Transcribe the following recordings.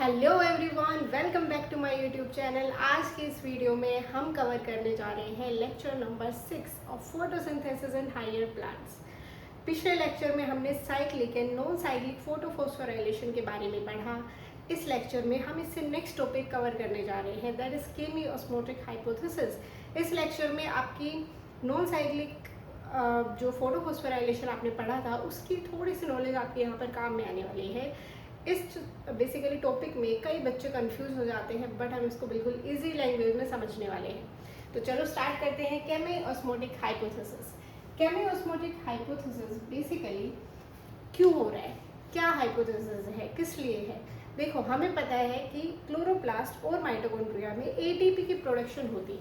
Hello everyone, welcome back to my YouTube channel. आज की इस वीडियो में हम कवर करने जा रहे हैं lecture number 6 of photosynthesis in higher plants. पिछले लेक्चर में हमने cyclic and non cyclic photophosphorylation के बारे में पढ़ा। इस लेक्चर में हम इससे नेक्स्ट टॉपिक कवर करने जा रहे हैं, दैट इज केमियोस्मोटिक हाइपोथेसिस। इस लेक्चर में आपकी नॉन साइक्लिक जो फोटोफॉस्फोराइलेशन आपने पढ़ा था उसकी थोड़ी सी नॉलेज आपके यहाँ पर काम में आने वाली है। इस बेसिकली टॉपिक में कई बच्चे कंफ्यूज हो जाते हैं, बट हम इसको बिल्कुल इजी लैंग्वेज में समझने वाले हैं। तो चलो स्टार्ट करते हैं। केमियोस्मोटिक हाइपोथेसिस। केमियोस्मोटिक हाइपोथेसिस बेसिकली क्यों हो रहा है, क्या हाइपोथेसिस है, किस लिए है। देखो, हमें पता है कि क्लोरोप्लास्ट और माइटोकॉन्ड्रिया में एटीपी की प्रोडक्शन होती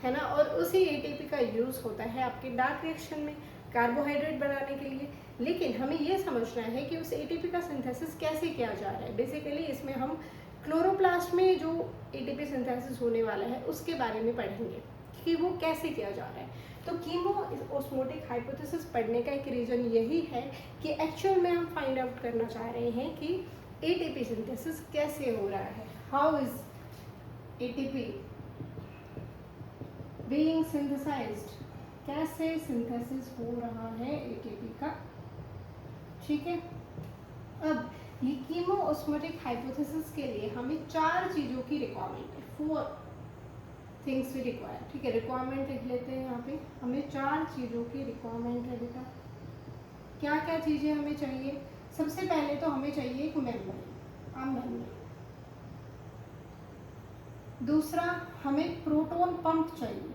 है ना, और उसी एटीपी का यूज़ होता है आपके डार्क रिएक्शन में कार्बोहाइड्रेट बनाने के लिए। लेकिन हमें ये समझना है कि उस एटीपी का सिंथेसिस कैसे किया जा रहा है। बेसिकली इसमें हम क्लोरोप्लास्ट में जो एटीपी सिंथेसिस होने वाला है उसके बारे में पढ़ेंगे कि वो कैसे किया जा रहा है। तो कीमोओस्मोटिक हाइपोथेसिस पढ़ने का एक रीज़न यही है कि एक्चुअल में हम फाइंड आउट करना चाह रहे हैं कि एटीपी सिंथेसिस कैसे हो रहा है, how is ATP being synthesised, कैसे सिंथेसिस हो रहा है एटीपी का। ठीक है, अब ये कीमोओस्मोटिक हाइपोथेसिस के लिए हमें 4 चीज़ों की रिक्वायरमेंट है, 4 थिंग्स वी रिक्वायर। ठीक है, रिक्वायरमेंट लिख लेते हैं यहाँ पे। हमें 4 चीज़ों की रिक्वायरमेंट है बेटा। क्या क्या चीज़ें हमें चाहिए? सबसे पहले तो हमें चाहिए एक मेम्ब्रेन। दूसरा, हमें प्रोटोन पंप चाहिए।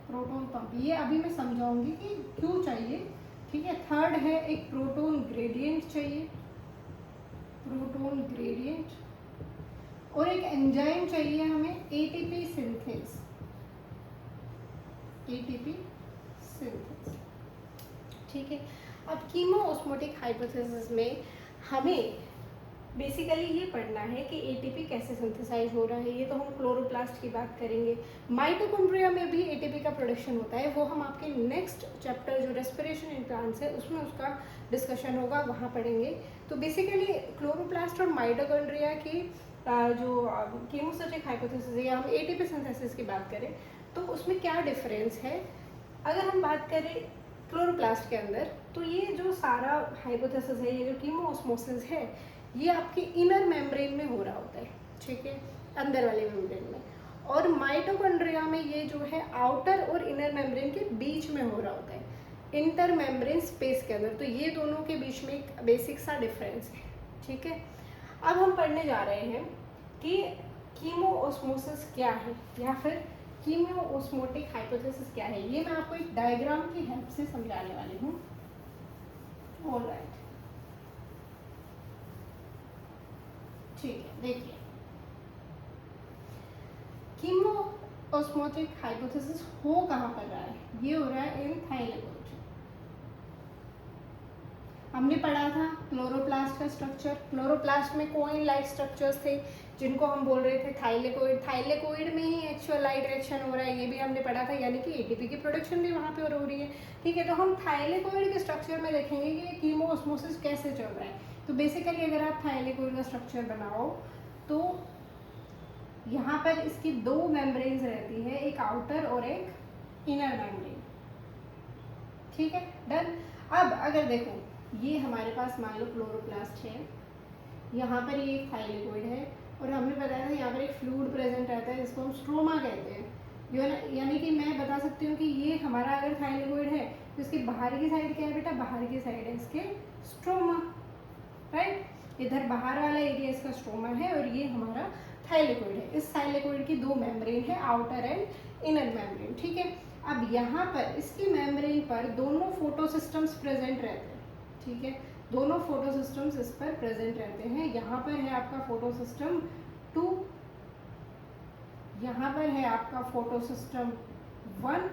प्रोटोन पंप ये अभी मैं समझाऊंगी कि क्यों चाहिए। ठीक है, थर्ड है एक प्रोटोन ग्रेडियंट चाहिए, प्रोटोन ग्रेडियंट। और एक एंजाइम चाहिए हमें एटीपी सिंथेस, एटीपी सिंथेस। ठीक है, अब कीमोओस्मोटिक हाइपोथेसिस में हमें बेसिकली ये पढ़ना है कि एटीपी कैसे सिंथेसाइज हो रहा है। ये तो हम क्लोरोप्लास्ट की बात करेंगे। माइटोकॉन्ड्रिया में भी एटीपी का प्रोडक्शन होता है, वो हम आपके नेक्स्ट चैप्टर जो रेस्पिरेशन इन प्लांट्स है उसमें उसका डिस्कशन होगा, वहाँ पढ़ेंगे। तो बेसिकली क्लोरोप्लास्ट और माइटोकॉन्ड्रिया की जो कीमोस्मोटिक हाइपोथेसिस है, या हम एटीपी सिंथेसिस की बात करें तो उसमें क्या डिफरेंस है। अगर हम बात करें क्लोरोप्लास्ट के अंदर, तो ये जो सारा हाइपोथेसिस है, ये जो कीमोओस्मोसिस है, ये आपके इनर मेम्ब्रेन में हो रहा होता है। ठीक है, अंदर वाले मेम्ब्रेन में। और माइटोकॉन्ड्रिया में ये जो है आउटर और इनर मेम्ब्रेन के बीच में हो रहा होता है, इंटर मेम्ब्रेन स्पेस के अंदर। तो ये दोनों के बीच में एक बेसिक सा डिफरेंस है। ठीक है, अब हम पढ़ने जा रहे हैं कि कीमोओस्मोसिस क्या है, या फिर कीमोओस्मोटिक हाइपोथेसिस क्या है। ये मैं आपको एक डायग्राम की हेल्प से समझाने वाली हूँ। ऑलराइट, ठीक है, देखिए कीमोओस्मोटिक हाइपोथेसिस हो कहाँ पर रहा है? ये हो रहा है इन थाइलेकोइड। हमने पढ़ा था क्लोरोप्लास्ट का स्ट्रक्चर। क्लोरोप्लास्ट में कोइन लाइक स्ट्रक्चर्स थे जिनको हम बोल रहे थे थाइलेकोइड। थाइलेकोइड में ही एक्चुअल लाइट रिएक्शन हो रहा है, ये भी हमने पढ़ा था, यानी कि एटीपी की प्रोडक्शन भी वहाँ पे हो रही है। ठीक है, तो हम थाइलेकोइड के स्ट्रक्चर में देखेंगे कि कीमोओस्मोसिस कैसे चल रहा है। तो बेसिकली अगर आप थाइलेकोइड का स्ट्रक्चर बनाओ तो यहाँ पर इसकी 2 मेम्ब्रेन्स रहती है, एक आउटर और एक इनर मेम्ब्रेन। ठीक है, डन। अब अगर देखो, ये हमारे पास मान लो क्लोरोप्लास्ट है, यहाँ पर ये एक थाइलेकोइड है, और हमने बताया था यहाँ पर एक फ्लूइड प्रेजेंट रहता है जिसको हम स्ट्रोमा कहते हैं। यानी कि मैं बता सकती हूँ कि ये हमारा अगर थाइलेकोइड है तो इसकी बाहर की साइड क्या है बेटा? बाहर की साइड है इसके स्ट्रोमा, राइट। इधर बाहर वाला एरिया इसका स्ट्रोमा है और ये हमारा थाइलेकोइड है। इस थाइलेकोइड की 2 मेम्ब्रेन है, आउटर एंड इनर मेम्ब्रेन। ठीक है, अब यहाँ पर इसकी मेम्ब्रेन पर दोनों फोटोसिस्टम्स प्रेजेंट रहते हैं। ठीक है, दोनों फोटोसिस्टम्स इस पर प्रेजेंट रहते हैं। यहाँ पर है आपका फोटोसिस्टम 2, यहाँ पर है आपका फोटोसिस्टम 1,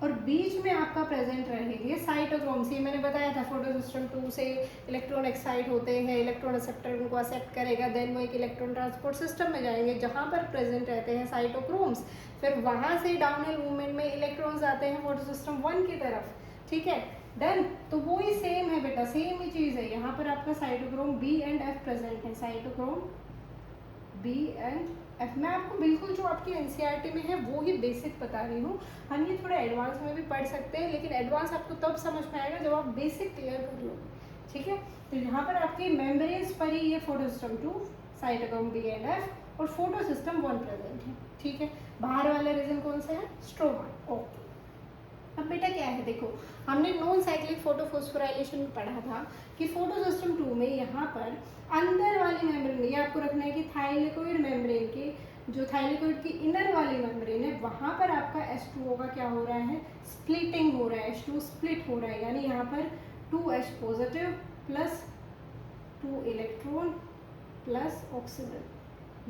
और बीच में आपका प्रेजेंट रहेंगे साइटोक्रोम्स। ये मैंने बताया था, फोटोसिस्टम 2 से इलेक्ट्रॉन एक्साइट होते हैं, इलेक्ट्रॉन एक्सेप्टर उनको एक्सेप्ट करेगा, देन वो एक इलेक्ट्रॉन ट्रांसपोर्ट सिस्टम में जाएंगे जहाँ पर प्रेजेंट रहते हैं साइटोक्रोम्स। फिर वहाँ से डाउनहिल मूवमेंट में इलेक्ट्रॉन्स आते हैं फोटोसिस्टम 1 की तरफ। ठीक है, डन। तो वो ही सेम है बेटा, सेम ही चीज़ है। यहाँ पर आपका cytochrome B and F present है, साइटोक्रोम बी एंड एफ। मैं आपको बिल्कुल जो आपकी एनसीईआरटी में है वो ही बेसिक बता रही हूँ। हम ये थोड़ा एडवांस में भी पढ़ सकते हैं, लेकिन एडवांस आपको तब समझ में आएगा जब आप बेसिक क्लियर कर लो, ठीक है। तो यहाँ पर आपकी मेम्ब्रेन्स पर ही ये photo system 2, cytochrome B and F और फोटो सिस्टम 1 प्रेजेंट है, ठीक है। बाहर वाला रीजन कौन सा है? स्ट्रोमा। ओके, अब बेटा क्या है, देखो हमने नॉन साइक्लिक फोटोफॉस्फोराइलेशन में पढ़ा था कि फोटो सिस्टम 2 में यहाँ पर अंदर वाली मेम्ब्रेन में, ये आपको रखना है कि थाइलेकोइड मेम्ब्रेन के जो थाइलेकोइड की इनर वाली मेम्ब्रेन है वहाँ पर आपका H2O का क्या हो रहा है? स्प्लिटिंग हो रहा है, H2 स्प्लिट हो रहा है, यानी यहाँ पर 2H positive plus 2 electron plus oxygen,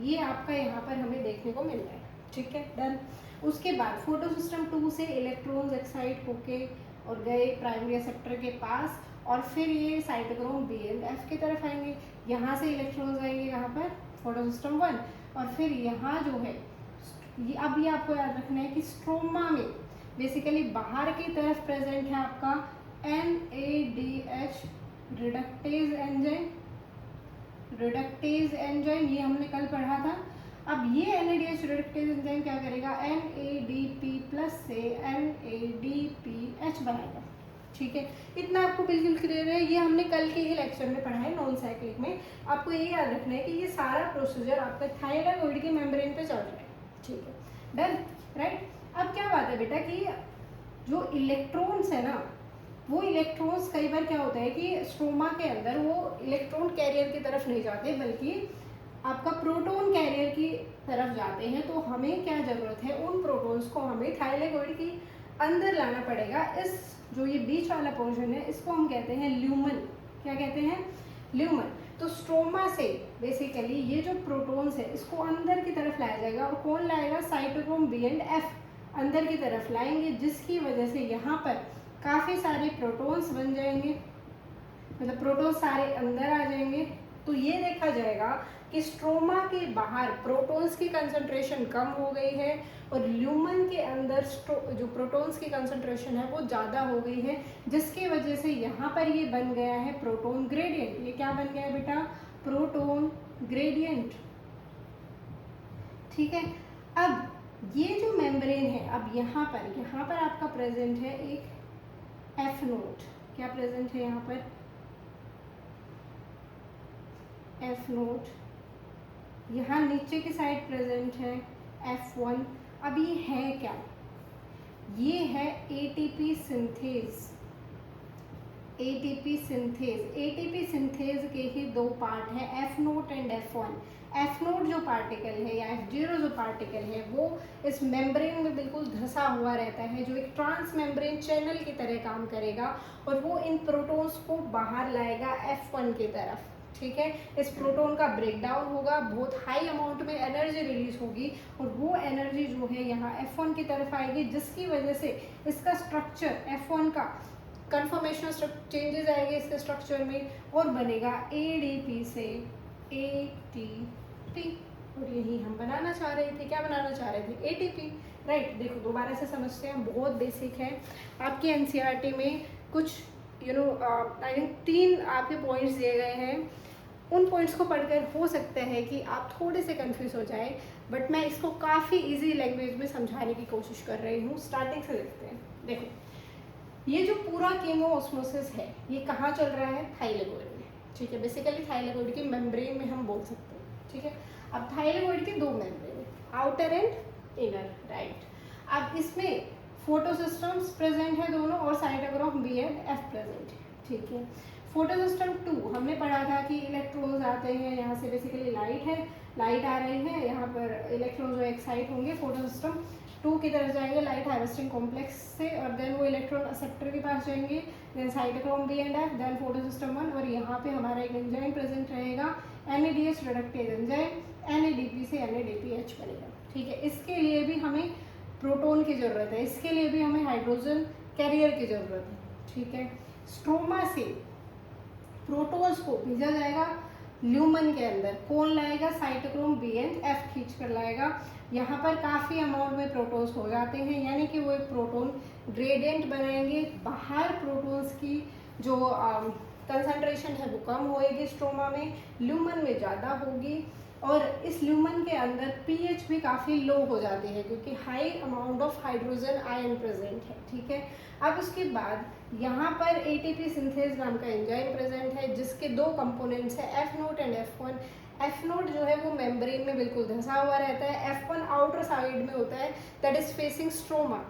ये आपका यहाँ पर हमें देखने को मिल रहा है, ठीक है। डन। उसके बाद फोटो सिस्टम 2 से इलेक्ट्रॉन्स एक्साइट होके और गए प्राइमरी एक्सेप्टर के पास, और फिर ये साइटोक्रोम बी एंड एफ की तरफ आएंगे। यहाँ से इलेक्ट्रॉन्स आएंगे यहाँ पर फोटो सिस्टम 1, और फिर यहाँ जो है ये, अब ये आपको याद रखना है कि स्ट्रोमा में बेसिकली बाहर की तरफ प्रेजेंट है आपका NADH reductase enzyme, reductase enzyme, ये हमने कल पढ़ा था। अब ये NADH रिडक्टेज एंजाइम क्या करेगा? NADP प्लस से NADPH बनाएगा, ठीक है। इतना आपको बिल्कुल क्लियर है, ये हमने कल के ही लेक्चर में पढ़ा है नॉन साइक्लिक में। आपको ये याद रखना है कि ये सारा प्रोसीजर आपका थायराइड की मेम्ब्रेन पे चल रहा है, ठीक है। Done, right. अब क्या बात है बेटा कि जो इलेक्ट्रॉन्स है ना, वो इलेक्ट्रॉन्स कई बार क्या होता है कि स्ट्रोमा के अंदर वो इलेक्ट्रॉन कैरियर की तरफ नहीं जाते, बल्कि आपका प्रोटॉन कैरियर की तरफ जाते हैं। तो हमें क्या ज़रूरत है? उन प्रोटॉन्स को हमें थाइलेकोइड की अंदर लाना पड़ेगा। इस जो ये बीच वाला पोर्शन है इसको हम कहते हैं ल्यूमन। क्या कहते हैं? ल्यूमन। तो स्ट्रोमा से बेसिकली ये जो प्रोटॉन्स है इसको अंदर की तरफ लाया जाएगा, और कौन लाएगा? साइटोक्रोम बी एंड एफ अंदर की तरफ लाएंगे, जिसकी वजह से यहाँ पर काफ़ी सारे प्रोटॉन्स बन जाएंगे, मतलब प्रोटॉन सारे अंदर आ जाएंगे। तो ये देखा जाएगा कि स्ट्रोमा के बाहर प्रोटॉन्स की कंसंट्रेशन कम हो गई है, और ल्यूमन के अंदर जो प्रोटॉन्स की कंसंट्रेशन है वो ज़्यादा हो गई है, जिसकी वजह से यहाँ पर ये बन गया है प्रोटॉन ग्रेडियंट। ये क्या बन गया है बेटा? प्रोटॉन ग्रेडियंट, ठीक है। अब ये जो मेम्ब्रेन है, अब यहाँ पर आपका प्रेजेंट है एक एफ नोट। क्या प्रेजेंट है यहाँ पर? F note. यहाँ नीचे की साइड प्रेजेंट है F1। अब ये है क्या? ये है ATP synthase. ATP synthase, ATP synthase के ही दो पार्ट हैं, F note and F1। F note जो पार्टिकल है या F0 जो पार्टिकल है वो इस मेम्ब्रेन में बिल्कुल धंसा हुआ रहता है, जो एक ट्रांस मेम्ब्रेन चैनल की तरह काम करेगा, और वो इन प्रोटॉन्स को बाहर लाएगा F1 की तरफ, ठीक है। इस प्रोटॉन का ब्रेकडाउन होगा, बहुत हाई अमाउंट में एनर्जी रिलीज होगी, और वो एनर्जी जो है यहाँ F1 की तरफ आएगी, जिसकी वजह से इसका स्ट्रक्चर F1 का कन्फर्मेशनल चेंजेस आएंगे इसके स्ट्रक्चर में, और बनेगा ADP से ATP। और यही हम बनाना चाह रहे थे। क्या बनाना चाह रहे थे? ATP, right. देखो दोबारा से समझते हैं, बहुत बेसिक है। आपकी NCERT में कुछ आई थिंक 3 आपके पॉइंट्स दिए गए हैं। उन पॉइंट्स को पढ़कर हो सकता है कि आप थोड़े से कंफ्यूज हो जाए, बट मैं इसको काफ़ी इजी लैंग्वेज में समझाने की कोशिश कर रही हूँ। स्टार्टिंग से देखते हैं। देखो, ये जो पूरा कीमोऑस्मोसिस है ये कहाँ चल रहा है? थाइलेकोइड में, ठीक है। बेसिकली थाइलेकोइड की मेम्ब्रेन में हम बोल सकते हैं, ठीक है। अब थाइलेकोइड के 2 मेम्ब्रेन है, आउटर एंड इनर, राइट। अब इसमें फोटो सिस्टम्स प्रेजेंट है दोनों, और cytochrome B and F present है, ठीक है। फोटो सिस्टम 2 हमने पढ़ा था कि इलेक्ट्रॉन्स आते हैं, यहाँ से बेसिकली लाइट है, लाइट आ रही है, यहाँ पर इलेक्ट्रॉन जो एक्साइट होंगे फोटो सिस्टम 2 की तरफ जाएंगे लाइट हार्वेस्टिंग कॉम्प्लेक्स से, और देन वो इलेक्ट्रॉन एक्सेप्टर के पास जाएंगे, then cytochrome B and F, then photo system 1, और यहाँ पे हमारा एक एंजाइम प्रेजेंट रहेगा NADH रिडक्टेज एंजाइम, NADP से NADPH बनेगा, ठीक है। इसके लिए भी हमें प्रोटॉन की ज़रूरत है, इसके लिए भी हमें हाइड्रोजन कैरियर की ज़रूरत है, ठीक है। स्ट्रोमा से प्रोटॉन्स को भेजा जाएगा ल्यूमन के अंदर कौन लाएगा, साइटोक्रोम बी एंड एफ खींच कर लाएगा। यहाँ पर काफ़ी अमाउंट में प्रोटॉन्स हो जाते हैं, यानी कि वो एक प्रोटॉन ग्रेडियंट बनाएंगे। बाहर प्रोटॉन्स की जो कंसंट्रेशन है वो कम होएगी स्ट्रोमा में, ल्यूमन में ज़्यादा होगी। और इस ल्यूमन के अंदर पीएच भी काफ़ी लो हो जाती है क्योंकि high amount of hydrogen ion present है। ठीक है, अब उसके बाद यहाँ पर एटीपी सिंथेज नाम का एंजाइम प्रेजेंट है जिसके दो कंपोनेंट्स है F note and F1। F note जो है वो मेम्ब्रेन में बिल्कुल धंसा हुआ रहता है, F1 आउटर साइड में होता है, that is facing stroma.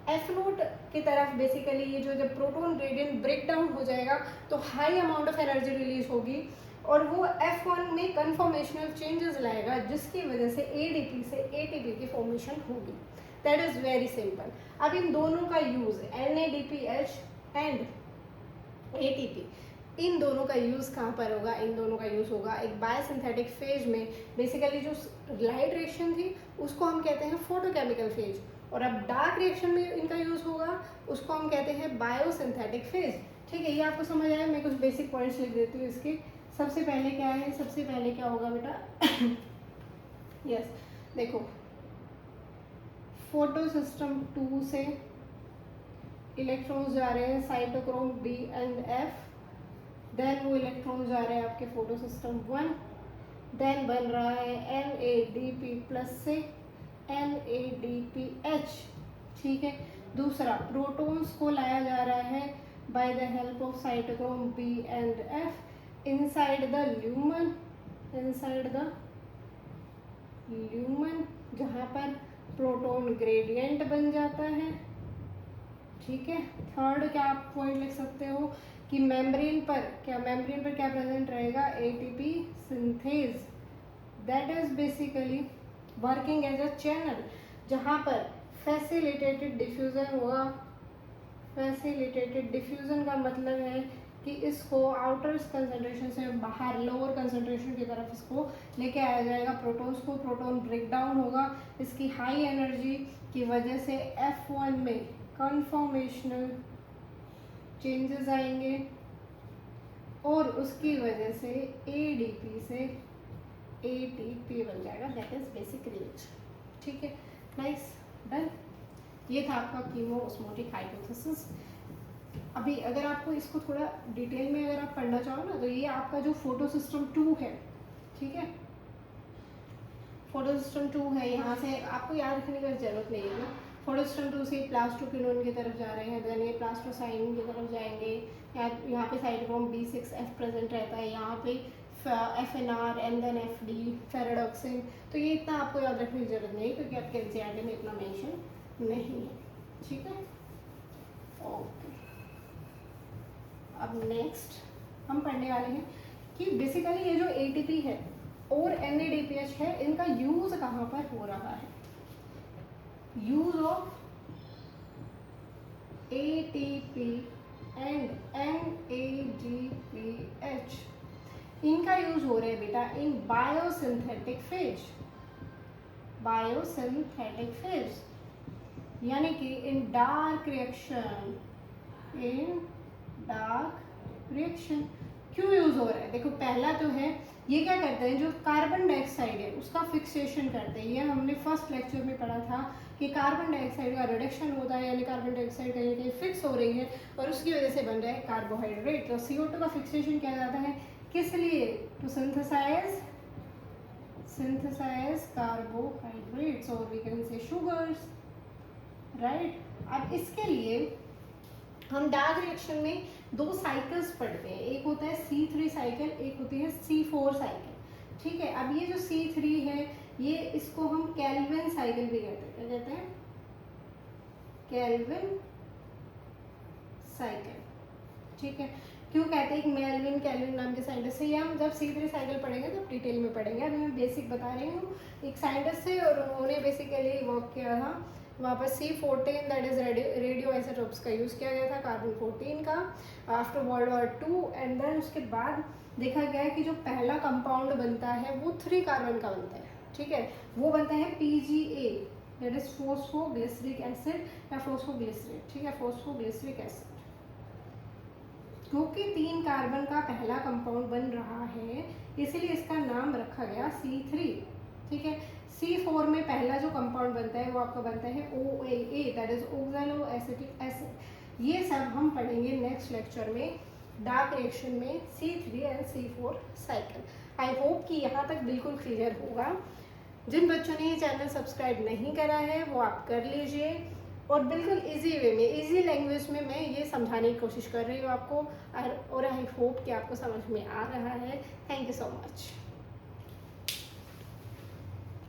F note की तरफ बेसिकली ये जो जब प्रोटॉन ग्रेडियंट ब्रेक डाउन हो जाएगा तो high amount of energy release होगी और वो F1 में कन्फॉर्मेशनल चेंजेस लाएगा जिसकी वजह से ADP से ATP की फॉर्मेशन होगी। That is very simple. अब इन दोनों का यूज NADPH एंड ATP, इन दोनों का यूज़ कहाँ पर होगा, इन दोनों का यूज़ होगा एक बायोसिंथेटिक फेज में। बेसिकली जो लाइट रिएक्शन थी उसको हम कहते हैं फोटोकेमिकल फेज, और अब डार्क रिएक्शन में इनका यूज़ होगा उसको हम कहते हैं बायोसिंथेटिक फेज। ठीक है, ये आपको समझ आया। मैं कुछ बेसिक पॉइंट्स लिख देती हूँ इसके। सबसे पहले क्या है, सबसे पहले क्या होगा बेटा यस देखो, फोटो सिस्टम 2 से इलेक्ट्रॉन्स जा रहे हैं cytochrome B and F, then वो इलेक्ट्रॉन जा रहे हैं आपके फोटो सिस्टम 1, देन बन रहा है NADP प्लस से NADPH। ठीक है, दूसरा प्रोटॉन्स को लाया जा रहा है by the help of cytochrome B and F inside the lumen, inside the lumen जहाँ पर प्रोटॉन ग्रेडियंट बन जाता है। ठीक है, थर्ड क्या आप पॉइंट लिख सकते हो कि मेम्ब्रेन पर क्या प्रेजेंट रहेगा, ATP synthase, that is basically working as a channel जहाँ पर फैसिलिटेटेड डिफ्यूजन होगा। फैसिलिटेटेड डिफ्यूजन का मतलब है कि इसको आउटर कंसंट्रेशन से बाहर लोअर कंसंट्रेशन की तरफ इसको लेके आया जाएगा प्रोटॉन्स को, प्रोटॉन ब्रेक डाउन होगा, इसकी हाई एनर्जी की वजह से F1 में कन्फॉर्मेशनल चेंजेस आएंगे और उसकी वजह से ADP से ATP बन जाएगा, दैट इज बेसिक रिएक्शन। ठीक है, नाइस, डन। ये था आपका कीमोओस्मोटिक हाइपोथेसिस। अभी अगर आपको इसको थोड़ा डिटेल में अगर आप पढ़ना चाहो ना तो ये आपका जो फोटो सिस्टम 2 है, ठीक है, फोटो सिस्टम 2 है, यहाँ से आपको याद रखने की जरूरत नहीं है ना। फोटो सिस्टम 2 से प्लास्टोक्विनोन की तरफ जा रहे हैं, देन ये प्लास्टोसाइन की तरफ जाएंगे, यहाँ पे साइटोक्रोम B6F प्रेजेंट रहता है, यहाँ पे FNR एंड देन FD फेराडॉक्सिन। तो ये इतना आपको याद रखने की जरूरत नहीं क्योंकि आपके NCERT में इतना मेंशन नहीं है। ठीक है, ओके। अब नेक्स्ट हम पढ़ने वाले हैं कि बेसिकली ये जो ATP है और NADPH है इनका यूज कहाँ पर हो रहा है। Use of ATP and NADPH, इनका यूज हो रहा है बेटा इन बायोसिंथेटिक फेज, बायोसिंथेटिक फेज यानी कि इन डार्क रिएक्शन, इन डार्क रिएक्शन। क्यों यूज हो रहा है, देखो पहला तो है ये क्या करते हैं, जो कार्बन डाइऑक्साइड है उसका फिक्सेशन करते हैं। ये हमने फर्स्ट लेक्चर में पढ़ा था कि कार्बन डाइऑक्साइड का रिडक्शन होता है, यानी कार्बन डाइऑक्साइड कहीं कहीं फिक्स हो रही है और उसकी वजह से बन रहा है कार्बोहाइड्रेट। तो CO2 का फिक्सेशन किया जाता है किस लिए, टू सिंथेसाइज कार्बोहाइड्रेट्स और we can say sugars, right. अब इसके लिए हम डार्क रिएक्शन में 2 साइकिल्स पढ़ते हैं, एक होता है C3 साइकिल, एक होती है C4 साइकिल। ठीक है, अब ये जो C3 है ये इसको हम केल्विन साइकिल भी कहते हैं। क्या कहते हैं, केल्विन साइकिल। ठीक है, क्यों कहते हैं, एक मेल्विन केल्विन नाम के साइंटिस्ट है। ये हम जब C3 साइकिल पढ़ेंगे तो डिटेल में पढ़ेंगे, अभी मैं बेसिक बता रही हूँ। एक साइंटिस्ट है और उन्होंने बेसिकली वर्क किया था वहाँ पर C14 that is radio isotopes का यूज़ किया गया था, कार्बन 14 का, after world war 2। And then उसके बाद देखा गया है कि जो पहला कंपाउंड बनता है वो 3 कार्बन का बनता है। ठीक है, वो बनता है PGA दैट इज फोस्फोग्लिसरिक एसिड या फोस्फोग्लिसरेट। ठीक है, फोस्फोग्लिसरिक एसिड। क्योंकि 3 कार्बन का पहला कंपाउंड बन रहा है इसलिए इसका नाम रखा गया C3। ठीक है, C4 में पहला जो कंपाउंड बनता है वो आपका बनता है OAA, दैट इज ओक्सैलोएसिटिक एसिड। ये सब हम पढ़ेंगे नेक्स्ट लेक्चर में, डार्क रिएक्शन में C3 and C4 cycle. I hope कि यहाँ तक बिल्कुल क्लियर होगा। जिन बच्चों ने ये चैनल सब्सक्राइब नहीं करा है वो आप कर लीजिए, और बिल्कुल इजी वे में, इजी लैंग्वेज में मैं ये समझाने की कोशिश कर रही हूँ आपको, और आई होप कि आपको समझ में आ रहा है। Thank you so much.